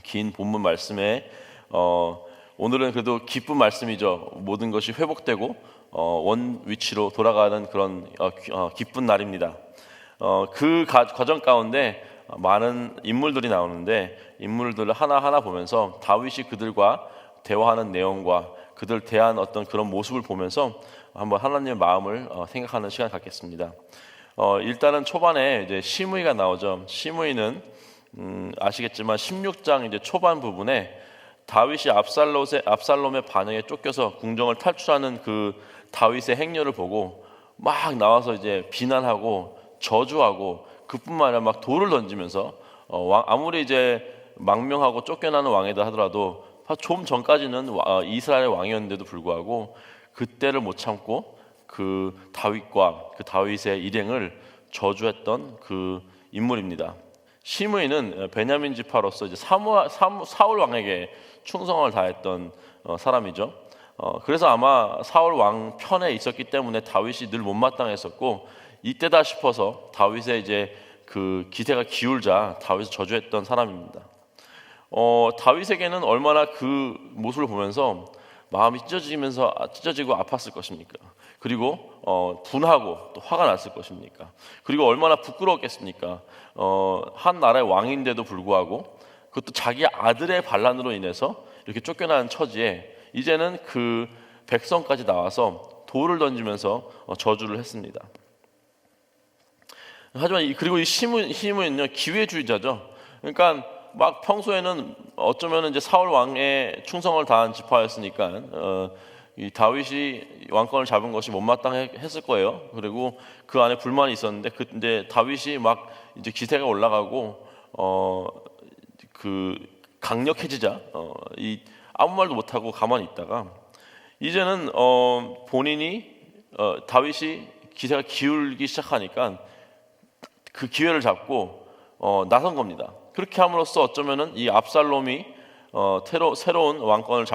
긴 본문 말씀에 오늘은 그래도 기쁜 말씀이죠. 모든 것이 회복되고 원 위치로 돌아가는 그런 기쁜 날입니다. 그 과정 가운데 많은 인물들이 나오는데 인물들을 하나하나 보면서 다윗이 그들과 대화하는 내용과 그들 대한 어떤 그런 모습을 보면서 한번 하나님의 마음을 생각하는 시간 갖겠습니다. 일단은 초반에 이제 시므이가 나오죠. 시므이는 아시겠지만 16장 이제 초반 부분에 다윗이 압살롬의 반역에 쫓겨서 궁정을 탈출하는 그 다윗의 행렬을 보고 막 나와서 이제 비난하고 저주하고 그뿐만 아니라 막 돌을 던지면서 아무리 이제 망명하고 쫓겨나는 왕이다 하더라도 좀 전까지는 이스라엘의 왕이었는데도 불구하고 그때를 못 참고 그 다윗과 그 다윗의 일행을 저주했던 그 인물입니다. 시므이는 베냐민 지파로서 이제 사울 왕에게 충성을 다했던 사람이죠. 그래서 아마 사울 왕 편에 있었기 때문에 다윗이 늘 못마땅했었고 이때다 싶어서 다윗의 이제 그 기세가 기울자 다윗을 저주했던 사람입니다. 다윗에게는 얼마나 그 모습을 보면서 마음이 찢어지고 아팠을 것입니까? 그리고 분하고 또 화가 났을 것입니까? 그리고 얼마나 부끄러웠겠습니까? 한 나라의 왕인데도 불구하고 그것도 자기 아들의 반란으로 인해서 이렇게 쫓겨나는 처지에 이제는 그 백성까지 나와서 돌을 던지면서 저주를 했습니다. 하지만 그리고 이 시므이는요 기회주의자죠. 그러니까 막 평소에는 어쩌면 이제 사울 왕의 충성을 다한 지파였으니까 이 다윗이 왕권을 잡은 것이 못마땅했을 거예요. 그리고 그 안에 불만이 있었는데 근데 다윗이 막 이제 기세가 올라가고 그 강력해지자 이 아무 말도 못하고 가만히 있다가 이제는 본인이 다윗이 기세가 기울기 시작하니까 그 기회를 잡고 나선 겁니다. 그렇게 함으로써 어쩌면은 이 압살롬이 새로운 왕권을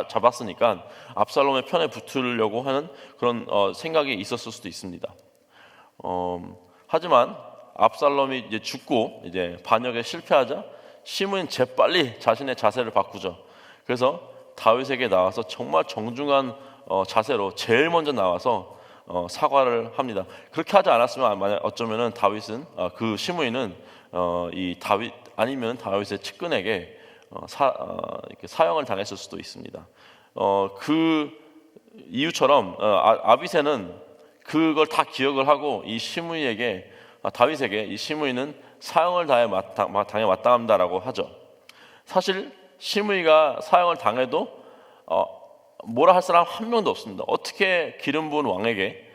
잡았으니까 압살롬의 편에 붙으려고 하는 그런 생각이 있었을 수도 있습니다. 하지만 압살롬이 이제 죽고 이제 반역에 실패하자 시므이는 재빨리 자신의 자세를 바꾸죠. 그래서 다윗에게 나와서 정말 정중한 자세로 제일 먼저 나와서 사과를 합니다. 그렇게 하지 않았으면 만약 어쩌면은 다윗은 그 시므이는 이 다윗 아니면 다윗의 측근에게 이렇게 사형을 당했을 수도 있습니다. 그 이유처럼 아비새는 그걸 다 기억을 하고 이 시므이에게 다윗에게 이 시므이는 사형을 당해 마땅합니다라고 하죠. 사실 시므이가 사형을 당해도 뭐라 할 사람 한 명도 없습니다. 어떻게 기름 부은 왕에게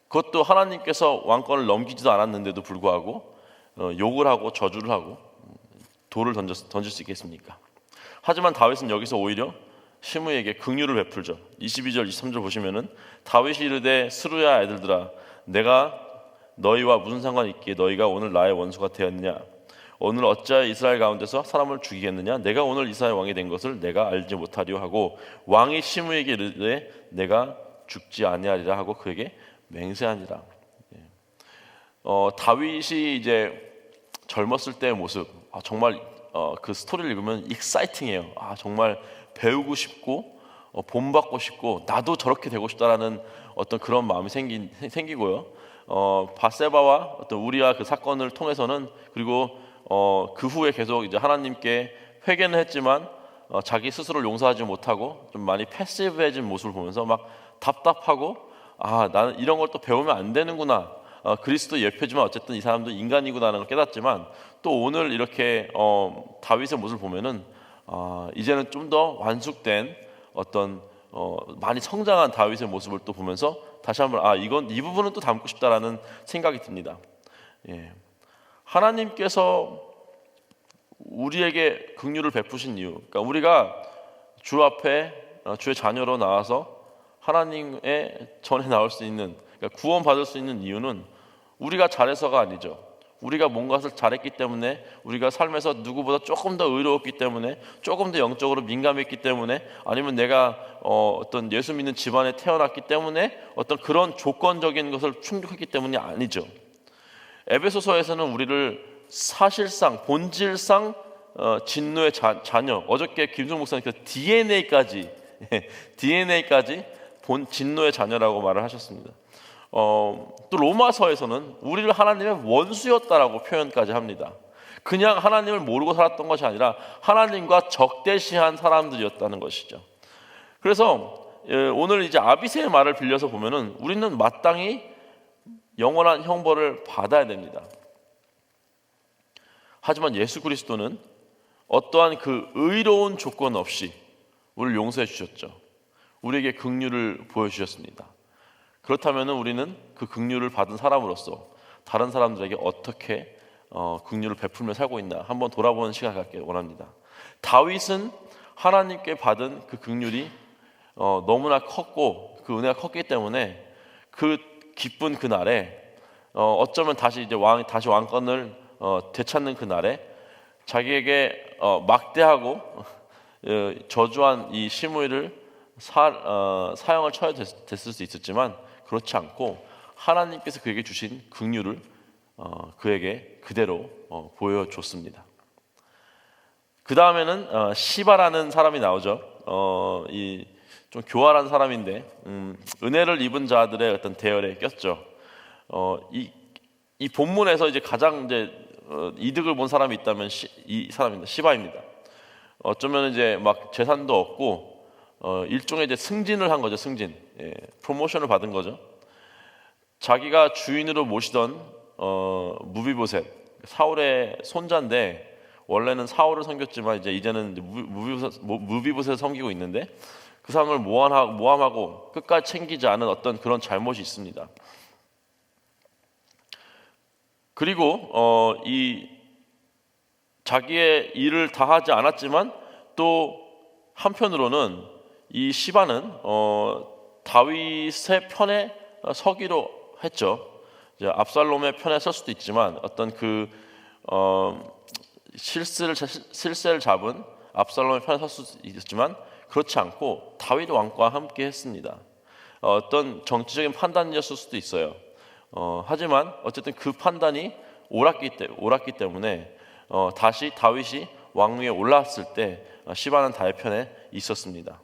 그것도 하나님께서 왕권을 넘기지도 않았는데도 불구하고 욕을 하고 저주를 하고 돌을 던질 수 있겠습니까? 하지만 다윗은 여기서 오히려 시므이에게 긍휼을 베풀죠. 22절 23절 보시면은 다윗이 이르되 스루야 아들들아 내가 너희와 무슨 상관이 있기에 너희가 오늘 나의 원수가 되었느냐 오늘 어찌하여 이스라엘 가운데서 사람을 죽이겠느냐 내가 오늘 이스라엘 왕이 된 것을 내가 알지 못하리요 하고 왕이 시므이에게 이르되 내가 죽지 아니하리라 하고 그에게 맹세하니라. 다윗이 이제 젊었을 때의 모습 정말 그 스토리를 읽으면 익사이팅해요. 정말 배우고 싶고 본받고 싶고 나도 저렇게 되고 싶다라는 어떤 그런 마음이 생기고요. 바세바와 어떤 우리아 그 사건을 통해서는 그리고 그 후에 계속 이제 하나님께 회개는 했지만 자기 스스로를 용서하지 못하고 좀 많이 패시브해진 모습을 보면서 막 답답하고 나는 이런 걸 또 배우면 안 되는구나. 그리스도 예표지만 어쨌든 이 사람도 인간이구나라는 걸 깨닫지만 또 오늘 이렇게 다윗의 모습을 보면은 이제는 좀 더 완숙된 어떤 많이 성장한 다윗의 모습을 또 보면서 다시 한번 이 부분은 또 담고 싶다라는 생각이 듭니다. 하나님께서 우리에게 긍휼을 베푸신 이유, 그러니까 우리가 주 앞에 주의 자녀로 나와서 하나님의 전에 나올 수 있는, 그러니까 구원받을 수 있는 이유는 우리가 잘해서가 아니죠. 우리가 뭔가를 잘했기 때문에, 우리가 삶에서 누구보다 조금 더 의로웠기 때문에, 조금 더 영적으로 민감했기 때문에, 아니면 내가 어떤 예수 믿는 집안에 태어났기 때문에 어떤 그런 조건적인 것을 충족했기 때문이 아니죠. 에베소서에서는 우리를 사실상 본질상 진노의 자녀. 어저께 김종 목사님 그 DNA까지 진노의 자녀라고 말을 하셨습니다. 또 로마서에서는 우리를 하나님의 원수였다라고 표현까지 합니다. 그냥 하나님을 모르고 살았던 것이 아니라 하나님과 적대시한 사람들이었다는 것이죠. 그래서 오늘 이제 아비새의 말을 빌려서 보면은 우리는 마땅히 영원한 형벌을 받아야 됩니다. 하지만 예수 그리스도는 어떠한 그 의로운 조건 없이 우리를 용서해 주셨죠. 우리에게 긍휼을 보여주셨습니다. 그렇다면 우리는 그 긍휼을 받은 사람으로서 다른 사람들에게 어떻게 긍휼을 베풀며 살고 있나 한번 돌아보는 시간 갖기 원합니다. 다윗은 하나님께 받은 그 긍휼이 너무나 컸고 그 은혜가 컸기 때문에 그 기쁜 그 날에 어쩌면 다시 이제 왕권을 되찾는 그 날에 자기에게 막대하고 저주한 이 시므이를 사형을 쳐야 됐을 수 있었지만 그렇지 않고 하나님께서 그에게 주신 긍휼을 그에게 그대로 보여줬습니다. 그 다음에는 시바라는 사람이 나오죠. 이 좀 교활한 사람인데 은혜를 입은 자들의 어떤 대열에 꼈죠. 이 본문에서 이제 가장 이제 이득을 본 사람이 있다면 이 사람입니다. 시바입니다. 어쩌면 이제 막 재산도 얻고 일종의 이제 승진을 한 거죠. 승진, 프로모션을 받은 거죠. 자기가 주인으로 모시던 무비보셋, 사울의 손자인데 원래는 사울을 섬겼지만 이제는 무비보셋을 섬기고 있는데 그 사람을 모함하고 끝까지 챙기지 않은 어떤 그런 잘못이 있습니다. 그리고 이 자기의 일을 다 하지 않았지만 또 한편으로는 이 시바는 다윗의 편에 서기로 했죠. 이제 압살롬의 편에 설 수도 있지만 어떤 그 실세를 잡은 압살롬의 편에 설 수도 있지만 그렇지 않고 다윗 왕과 함께 했습니다. 어떤 정치적인 판단이었을 수도 있어요. 하지만 어쨌든 그 판단이 옳았기 때문에 다시 다윗이 왕위에 올라왔을 때 시바는 다윗 편에 있었습니다.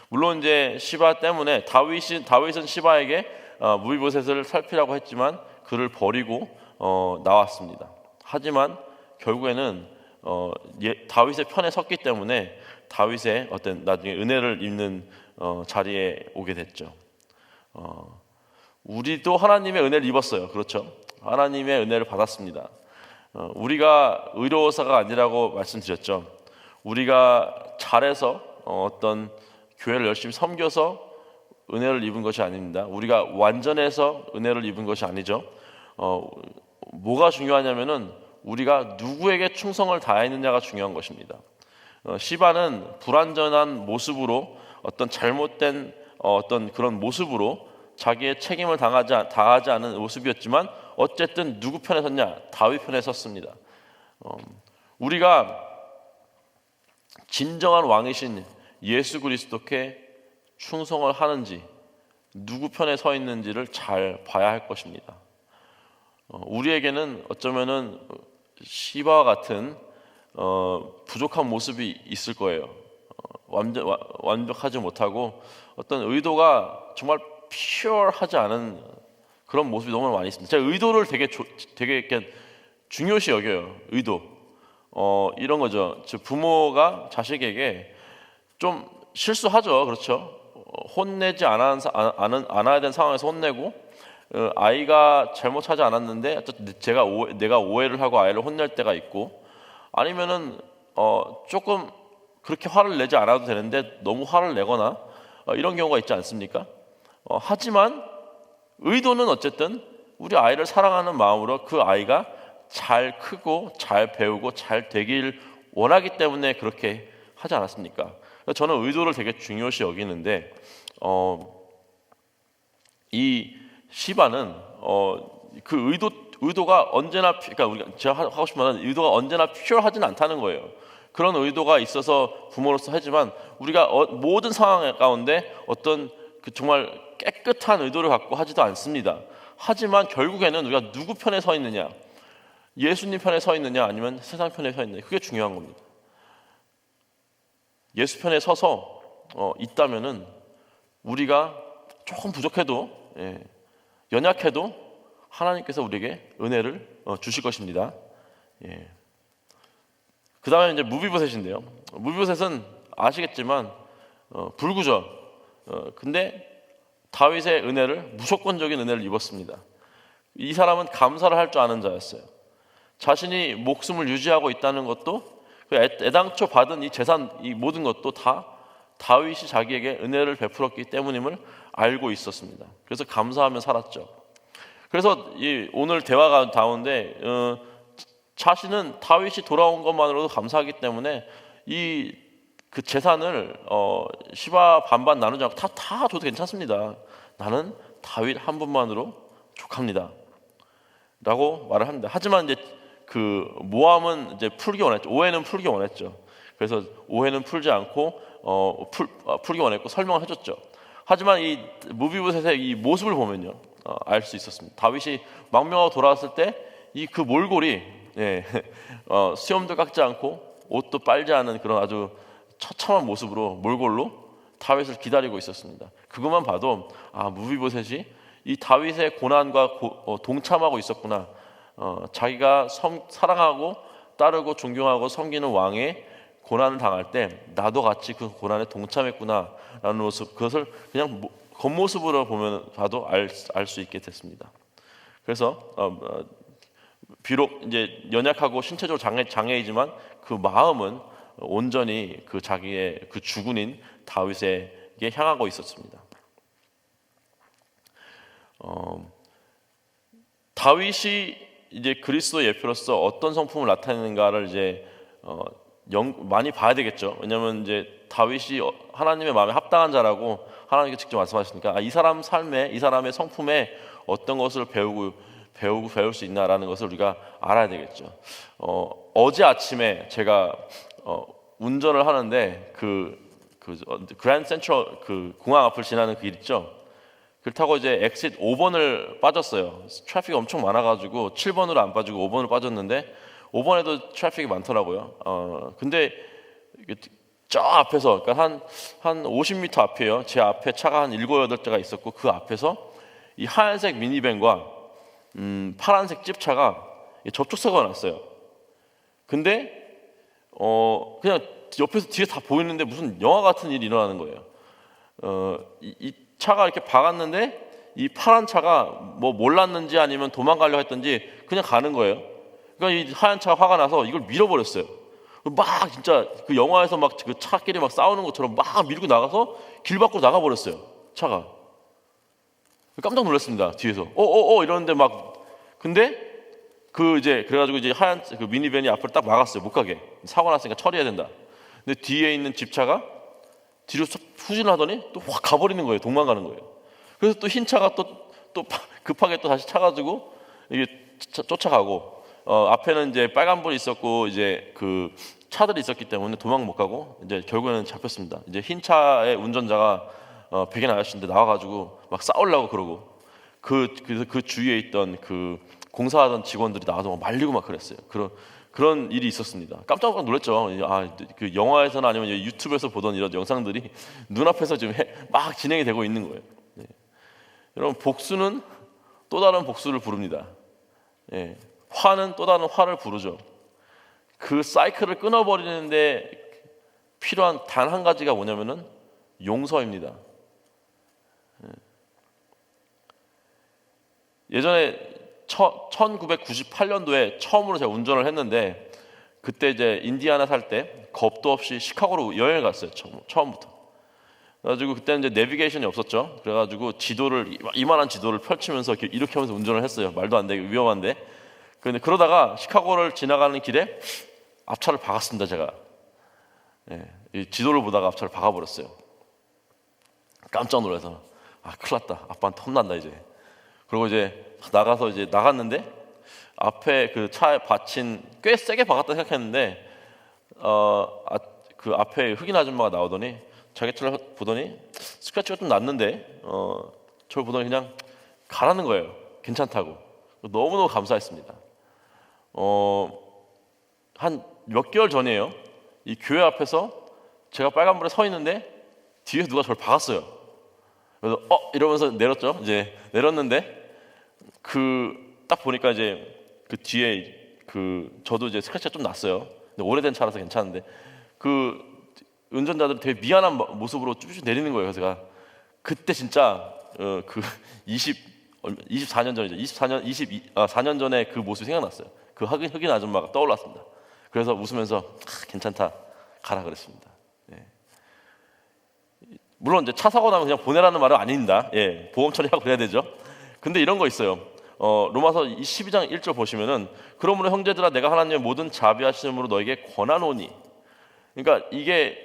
물론 이제 시바 때문에 다윗은 시바에게 무비보셋을 살피라고 했지만 그를 버리고 나왔습니다. 하지만 결국에는 다윗의 편에 섰기 때문에 다윗의 어떤 나중에 은혜를 입는 자리에 오게 됐죠. 우리도 하나님의 은혜를 입었어요. 그렇죠? 하나님의 은혜를 받았습니다. 우리가 의로워서가 아니라고 말씀드렸죠. 우리가 잘해서 어떤 교회를 열심히 섬겨서 은혜를 입은 것이 아닙니다. 우리가 완전해서 은혜를 입은 것이 아니죠. 뭐가 중요하냐면은 우리가 누구에게 충성을 다했느냐가 중요한 것입니다. 시바는 불완전한 모습으로 어떤 잘못된 어떤 그런 모습으로 자기의 책임을 다하지 않은 모습이었지만 어쨌든 누구 편에 섰냐? 다윗 편에 섰습니다. 우리가 진정한 왕이신 예수 그리스도께 충성을 하는지 누구 편에 서 있는지를 잘 봐야 할 것입니다. 우리에게는 어쩌면은 시바와 같은 부족한 모습이 있을 거예요. 완벽하지 못하고 어떤 의도가 정말 퓨어하지 않은 그런 모습이 너무 많이 있습니다. 제가 의도를 되게 이렇게 중요시 여겨요. 의도. 이런 거죠. 즉 부모가 자식에게 좀 실수하죠. 그렇죠. 혼내지 않아야 되는 상황에서 혼내고 아이가 잘못하지 않았는데 내가 오해를 하고 아이를 혼낼 때가 있고 아니면은 조금 그렇게 화를 내지 않아도 되는데 너무 화를 내거나 이런 경우가 있지 않습니까? 하지만 의도는 어쨌든 우리 아이를 사랑하는 마음으로 그 아이가 잘 크고 잘 배우고 잘 되길 원하기 때문에 그렇게 하지 않았습니까? 저는 의도를 되게 중요시 여기는데 이 시바는 그 의도가 언제나 그러니까 제가 하고 싶은 말은 의도가 언제나 퓨어하지는 않다는 거예요. 그런 의도가 있어서 부모로서 하지만 우리가 모든 상황 가운데 어떤 그 정말 깨끗한 의도를 갖고 하지도 않습니다. 하지만 결국에는 우리가 누구 편에 서 있느냐, 예수님 편에 서 있느냐 아니면 세상 편에 서 있느냐, 그게 중요한 겁니다. 예수 편에 서서 있다면은 우리가 조금 부족해도, 연약해도 하나님께서 우리에게 은혜를 주실 것입니다. 그 다음에 이제 무비보셋인데요. 무비보셋은 아시겠지만 불구죠. 근데 다윗의 은혜를, 무조건적인 은혜를 입었습니다. 이 사람은 감사를 할 줄 아는 자였어요. 자신이 목숨을 유지하고 있다는 것도, 애당초 받은 이 재산, 이 모든 것도 다 다윗이 자기에게 은혜를 베풀었기 때문임을 알고 있었습니다. 그래서 감사하며 살았죠. 그래서 오늘 대화가 나오는데 자신은 다윗이 돌아온 것만으로도 감사하기 때문에 그 재산을 시바 반반 나누지 않고 다 줘도 괜찮습니다. 나는 다윗 한 분만으로 족합니다. 라고 말을 합니다. 하지만 이제 그 모함은 이제 풀기 원했죠. 오해는 풀기 원했죠. 그래서 오해는 풀지 않고 풀기 원했고 설명을 해줬죠. 하지만 이 무비보셋의 이 모습을 보면요, 알 수 있었습니다. 다윗이 망명하고 돌아왔을 때 이 그 몰골이, 수염도 깎지 않고 옷도 빨지 않은 그런 아주 처참한 모습으로, 몰골로 다윗을 기다리고 있었습니다. 그것만 봐도 무비보셋이 이 다윗의 고난과 동참하고 있었구나. 자기가 사랑하고 따르고 존경하고 섬기는 왕의 고난을 당할 때 나도 같이 그 고난에 동참했구나라는 모습, 그것을 그냥 겉모습으로 봐도 알 수 있게 됐습니다. 그래서 비록 이제 연약하고 신체적으로 장애이지만 그 마음은 온전히 그 자기의 그 주군인 다윗에게 향하고 있었습니다. 다윗이 이제 그리스도의 예표로서 어떤 성품을 나타내는가를 이제 많이 봐야 되겠죠. 왜냐하면 이제 다윗이 하나님의 마음에 합당한 자라고 하나님께 직접 말씀하시니까 이 사람 삶에, 이 사람의 성품에 어떤 것을 배울 수 있나라는 것을 우리가 알아야 되겠죠. 어제 아침에 제가 운전을 하는데 그랜드 센트럴 그 공항 앞을 지나는 그 길 있죠. 그걸 타고 이제 엑싯 5번을 빠졌어요. 트래픽이 엄청 많아가지고 7번으로 안 빠지고 5번으로 빠졌는데 5번에도 트래픽이 많더라고요. 근데 저 앞에서, 그러니까 한 50m 앞이에요. 제 앞에 차가 한 7, 8대가 있었고 그 앞에서 이 하얀색 미니밴과 파란색 찝차가 접촉사고가 났어요. 근데 그냥 옆에서 뒤에 다 보이는데 무슨 영화 같은 일이 일어나는 거예요. 이 차가 이렇게 박았는데 이 파란 차가 뭐 몰랐는지 아니면 도망가려고 했던지 그냥 가는 거예요. 그러니까 이 하얀 차가 화가 나서 이걸 밀어버렸어요. 막 진짜 그 영화에서 막 그 차끼리 막 싸우는 것처럼 막 밀고 나가서 길 밖으로 나가버렸어요. 차가. 깜짝 놀랐습니다. 뒤에서 이러는데 막, 근데 그래가지고 이제 하얀 그 미니밴이 앞을 딱 막았어요. 못 가게. 사고 났으니까 처리해야 된다. 근데 뒤에 있는 집차가 뒤로 후진을 하더니 또 확 가버리는 거예요. 도망가는 거예요. 그래서 또 흰 차가 또 급하게 또 다시 차가지고 이게 쫓아가고, 앞에는 이제 빨간불이 있었고 이제 그 차들이 있었기 때문에 도망 못 가고 이제 결국에는 잡혔습니다. 이제 흰 차의 운전자가 백인 아저씨인데 나와가지고 막 싸우려고 그러고 그래서 그 주위에 있던 그 공사하던 직원들이 나와서 막 말리고 막 그랬어요. 그런 일이 있었습니다. 깜짝 놀랐죠. 그 영화에서나 아니면 유튜브에서 보던 이런 영상들이 눈앞에서 지금 막 진행이 되고 있는 거예요. 여러분, 복수는 또 다른 복수를 부릅니다. 화는 또 다른 화를 부르죠. 그 사이클을 끊어버리는데 필요한 단 한 가지가 뭐냐면은 용서입니다. 예전에 1998년도에 처음으로 제가 운전을 했는데 그때 이제 인디아나 살 때 겁도 없이 시카고로 여행을 갔어요. 처음부터. 그래가지고 그때는 이제 내비게이션이 없었죠. 그래가지고 이만한 지도를 펼치면서 이렇게 하면서 운전을 했어요. 말도 안 되게 위험한데. 근데 그러다가 시카고를 지나가는 길에 앞차를 박았습니다. 제가. 이 지도를 보다가 앞차를 박아버렸어요. 깜짝 놀라서 큰일 났다. 아빠한테 혼난다 이제. 그리고 이제 나가서 이제 나갔는데 앞에 그 차에 받친 꽤 세게 박았다 생각했는데 그 앞에 흑인 아줌마가 나오더니 자기 차를 보더니 스크래치가 좀 났는데 저를 보더니 그냥 가라는 거예요. 괜찮다고. 너무너무 감사했습니다. 한 몇 개월 전이에요. 이 교회 앞에서 제가 빨간불에 서 있는데 뒤에서 누가 저를 박았어요. 그래서 이러면서 내렸죠. 이제 내렸는데 딱 보니까 이제 그 뒤에 저도 이제 스크래치가 좀 났어요. 근데 오래된 차라서 괜찮은데 운전자들이 되게 미안한 모습으로 쭈쭈 내리는 거예요. 그래서 제가 그때 진짜 24년 전이죠. 4년 전에 그 모습이 생각났어요. 그 흑인 아줌마가 떠올랐습니다. 그래서 웃으면서 괜찮다 가라 그랬습니다. 예. 물론 이제 차 사고 나면 그냥 보내라는 말은 아닙니다. 예, 보험 처리하고 그래야 되죠. 근데 이런 거 있어요. 로마서 12장 1절 보시면은 그러므로 형제들아 내가 하나님의 모든 자비하심으로 너에게 권하노니. 그러니까 이게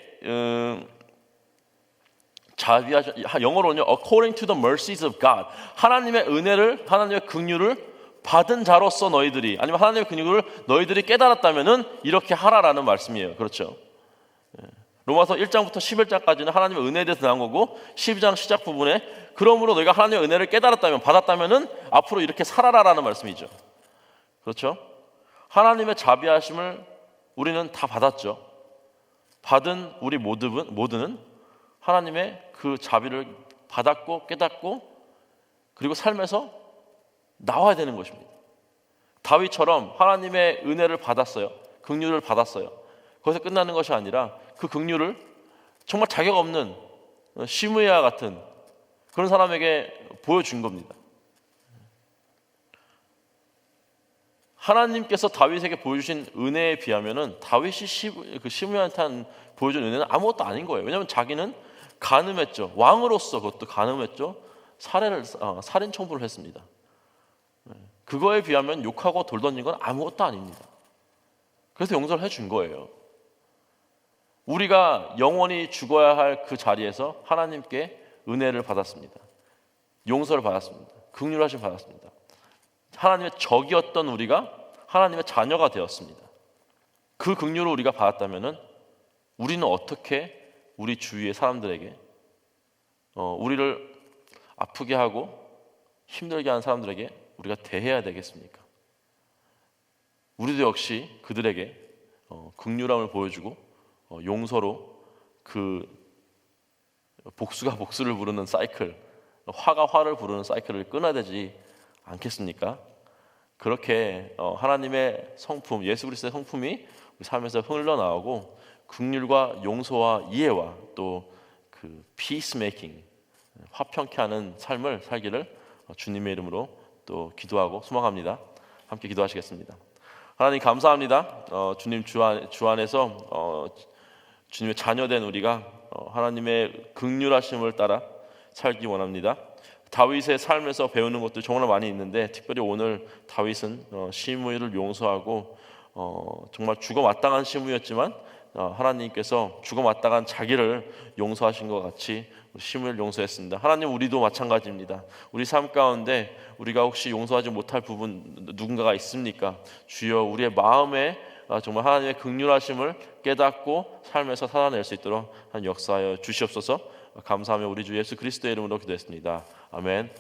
영어로는요 according to the mercies of God. 하나님의 하나님의 긍휼을 받은 자로서 너희들이, 아니면 하나님의 긍휼을 너희들이 깨달았다면은 이렇게 하라라는 말씀이에요. 그렇죠? 로마서 1장부터 11장까지는 하나님의 은혜에 대해서 나온 거고, 12장 시작 부분에 그러므로 너희가 하나님의 은혜를 깨달았다면, 받았다면은 앞으로 이렇게 살아라라는 말씀이죠. 그렇죠? 하나님의 자비하심을 우리는 다 받았죠. 받은 우리 모두는 하나님의 그 자비를 받았고 깨닫고 그리고 삶에서 나와야 되는 것입니다. 다윗처럼 하나님의 은혜를 받았어요. 긍휼을 받았어요. 거기서 끝나는 것이 아니라 그 긍휼을 정말 자격 없는 시므야 같은 그런 사람에게 보여준 겁니다. 하나님께서 다윗에게 보여주신 은혜에 비하면은 다윗이 시므야한테 보여준 은혜는 아무것도 아닌 거예요. 왜냐하면 자기는 간음했죠. 왕으로서 그것도 간음했죠. 살인 청부를 했습니다. 그거에 비하면 욕하고 돌 던진 건 아무것도 아닙니다. 그래서 용서를 해준 거예요. 우리가 영원히 죽어야 할 그 자리에서 하나님께 은혜를 받았습니다. 용서를 받았습니다. 긍휼하심 받았습니다. 하나님의 적이었던 우리가 하나님의 자녀가 되었습니다. 그 긍휼을 우리가 받았다면은 우리는 어떻게 우리 주위의 사람들에게 우리를 아프게 하고 힘들게 하는 사람들에게 우리가 대해야 되겠습니까? 우리도 역시 그들에게 긍휼함을 보여주고 용서로 그 복수가 복수를 부르는 사이클, 화가 화를 부르는 사이클을 끊어야 되지 않겠습니까? 그렇게 하나님의 성품, 예수 그리스도의 성품이 우리 삶에서 흘러나오고 긍휼과 용서와 이해와 또 그 피스메이킹, 화평케 하는 삶을 살기를 주님의 이름으로 또 기도하고 소망합니다. 함께 기도하시겠습니다. 하나님 감사합니다. 주님 주 안에서 주님의 자녀된 우리가 하나님의 긍휼하심을 따라 살기 원합니다. 다윗의 삶에서 배우는 것도 정말 많이 있는데 특별히 오늘 다윗은 시므이를 용서하고 정말 죽어 마땅한 시므이였지만 하나님께서 죽어 마땅한 자기를 용서하신 것 같이 시므이를 용서했습니다. 하나님, 우리도 마찬가지입니다. 우리 삶 가운데 우리가 혹시 용서하지 못할 부분 누군가가 있습니까? 주여, 우리의 마음에 정말 하나님의 긍휼하심을 깨닫고 삶에서 살아낼 수 있도록 한 역사하여 주시옵소서. 감사하며 우리 주 예수 그리스도의 이름으로 기도했습니다. 아멘.